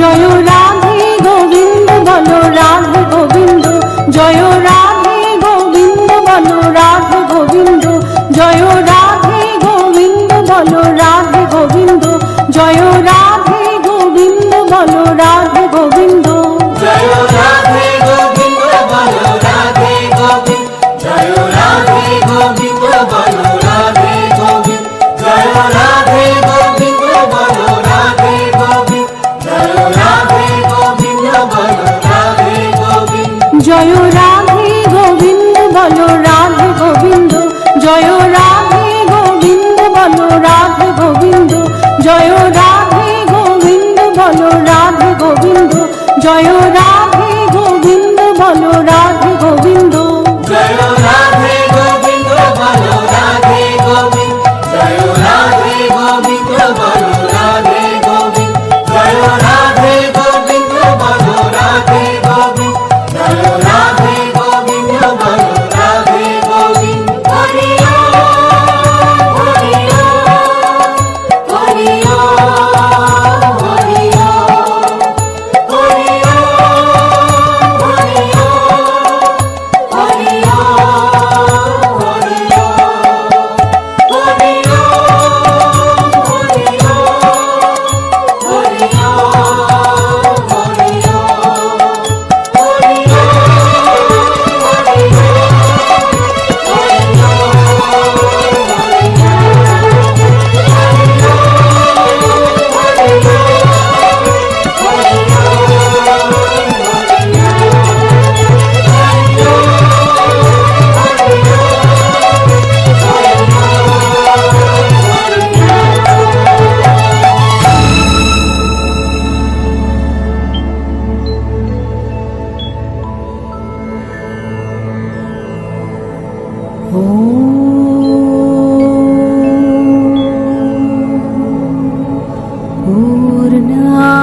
জয় রাধে গোবিন্দ বলো রাধে গোবিন্দ, জয় রাধে গোবিন্দ বলো রাধে গোবিন্দ, জয় রাধে গোবিন্দ বলো রাধে গোবিন্দ, জয় রাধে গোবিন্দ বলো রাধে গোবিন্দ, জয় রাধে গোবিন্দ বলো রাধে গোবিন্দ, জয় রাধে গোবিন্দ বলো রাধে গোবিন্দ, জয় রাধে গোবিন্দ বলো রাধে গোবিন্দ, জয় রাধে গোবিন্দ বলো রাধে গোবিন্দ, জয় রাধে গোবিন্দ বলো রাধে গোবিন্দ, জয় রাধে গোবিন্দ বলো রাধে গোবিন্দ, জয় রাধে গোবিন্দ বলো রাধে গোবিন্দ, জয় রাধে গোবিন্দ বলো রাধে গোবিন্দ, জয় রাধে গোবিন্দ বলো রাধে গোবিন্দ, জয় রাধে গোবিন্দ বলো রাধে গোবিন্দ, জয় রাধে গোবিন্দ বলো রাধে গোবিন্দ, জয় রাধে গোবিন্দ বলো রাধে গোবিন্দ। হরি ওম হরি ওম হরি ওম হরি ওম হরি ওম হরি ওম হরি ওম হরি ওম হরি ওম হরি ওম হরি ওম হরি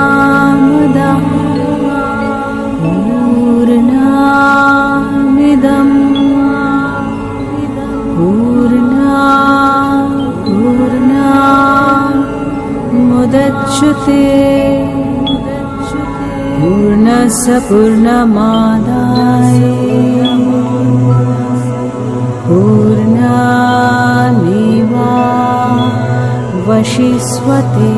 पूर्णमदः पूर्णमिदं पूर्णमुदच्यते पूर्णस्य पूर्णमादाय पूर्णमेवावशिष्यते।